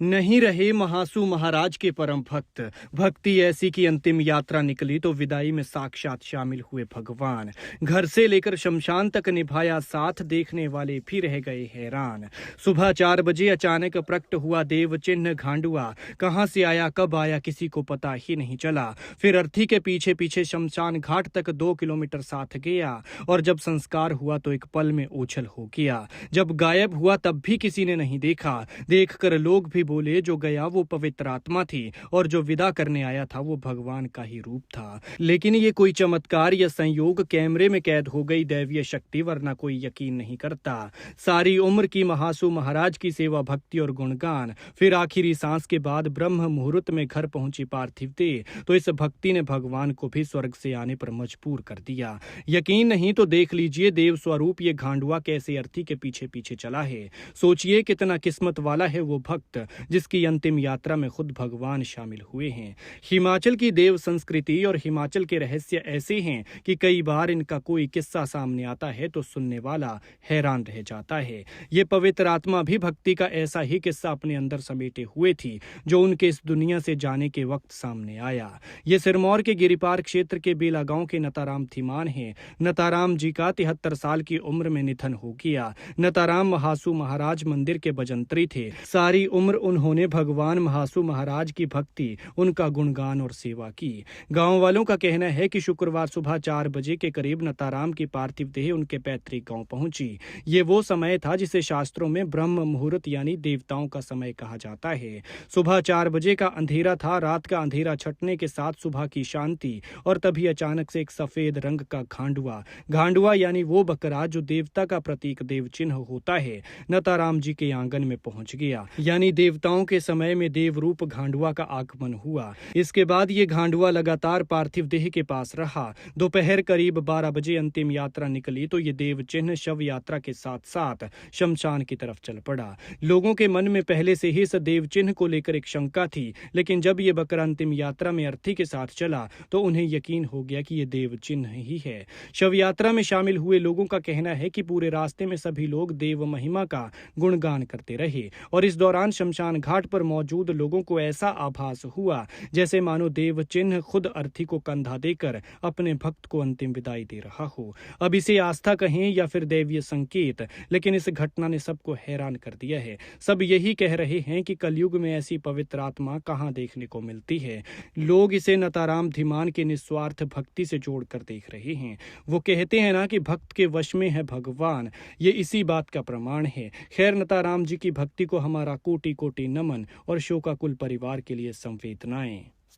नहीं रहे महासू महाराज के परम भक्त। भक्ति ऐसी की अंतिम यात्रा निकली तो विदाई में साक्षात शामिल हुए भगवान। घर से लेकर शमशान तक निभाया साथ, देखने वाले भी रह गए हैरान। सुबह 4 बजे अचानक प्रकट हुआ देव चिन्ह घांडुआ। कहां से आया कब आया किसी को पता ही नहीं चला। फिर अर्थी के पीछे पीछे शमशान घाट तक 2 किलोमीटर साथ गया और जब संस्कार हुआ तो एक पल में ओझल हो गया। जब गायब हुआ तब भी किसी ने नहीं देखा। देखकर लोग भी बोले जो गया वो पवित्र आत्मा थी और जो विदा करने आया था वो भगवान का ही रूप था। लेकिन ये कोई चमत्कार या संयोग, कैमरे में कैद हो गई दैवीय शक्ति, वरना कोई यकीन नहीं करता। सारी उम्र की महासू महाराज की सेवा, भक्ति और गुणगान, फिर आखिरी सांस के बाद ब्रह्म मुहूर्त में घर पहुंची पार्थिव देह, तो इस भक्ति ने भगवान को भी स्वर्ग से आने पर मजबूर कर दिया। यकीन नहीं तो देख लीजिए देव स्वरूप ये घांडुआ कैसे अर्थी के पीछे पीछे चला है। सोचिए कितना किस्मत वाला है वो भक्त जिसकी अंतिम यात्रा में खुद भगवान शामिल हुए हैं। हिमाचल की देव संस्कृति और हिमाचल के रहस्य ऐसे हैं कि कई बार इनका कोई किस्सा सामने आता है तो सुनने वाला हैरान रह जाता है। ये पवित्र आत्मा भी भक्ति का ऐसा ही किस्सा अपने अंदर समेटे हुए थी जो उनके इस दुनिया से जाने के वक्त सामने आया। ये सिरमौर के गिरिपार क्षेत्र के बेला गांव के नताराम थीमान हैं। नताराम जी का 73 साल की उम्र में निधन हो गया। नताराम महासू महाराज मंदिर के भजंत्री थे। सारी उम्र उन्होंने भगवान महासू महाराज की भक्ति, उनका गुणगान और सेवा की। गांव वालों का कहना है कि शुक्रवार सुबह 4 बजे के करीब नताराम की पार्थिव देह उनके पैतृक गांव पहुंची। ये वो समय था जिसे शास्त्रों में ब्रह्म मुहूर्त यानी देवताओं का समय कहा जाता है। सुबह 4 बजे का अंधेरा था। रात का अंधेरा छटने के साथ सुबह की शांति, और तभी अचानक से एक सफेद रंग का घांडुआ यानी वो बकरा जो देवता का प्रतीक देव चिन्ह होता है, नताराम जी के आंगन में पहुंच गया। यानी देवताओं के समय में देव रूप घांडुआ का आगमन हुआ। इसके बाद ये घांडुआ लगातार पार्थिव देह के पास रहा। दोपहर करीब 12 बजे अंतिम यात्रा निकली तो ये देव चिन्ह शव यात्रा के साथ साथ शमशान की तरफ चल पड़ा। लोगों के मन में पहले से ही इस देव चिन्ह को लेकर एक शंका थी, लेकिन जब ये बकरा अंतिम यात्रा में अर्थी के साथ चला तो उन्हें यकीन हो गया कि ये देव चिन्ह ही है। शव यात्रा में शामिल हुए लोगों का कहना है कि पूरे रास्ते में सभी लोग देव महिमा का गुणगान करते रहे और इस दौरान शमशान घाट पर मौजूद लोगों को ऐसा आभास हुआ जैसे मानो देव चिन्ह खुद अर्थी को कंधा देकर अपने भक्त को अंतिम विदाई दे रहा हो। अब इसे आस्था कहें या फिर दैवीय संकेत, लेकिन इस घटना ने सबको हैरान कर दिया है। सब यही कह रहे हैं कि कलयुग में ऐसी पवित्र आत्मा कहां देखने को मिलती है। लोग इसे नताराम धीमान के निस्वार्थ भक्ति से जोड़कर देख रहे हैं। वो कहते हैं ना कि भक्त के वश में है भगवान, ये इसी बात का प्रमाण है। खैर, नताराम जी की भक्ति को हमारा कोटि कोटि नमन और शोकाकुल परिवार के लिए संवेदनाएं।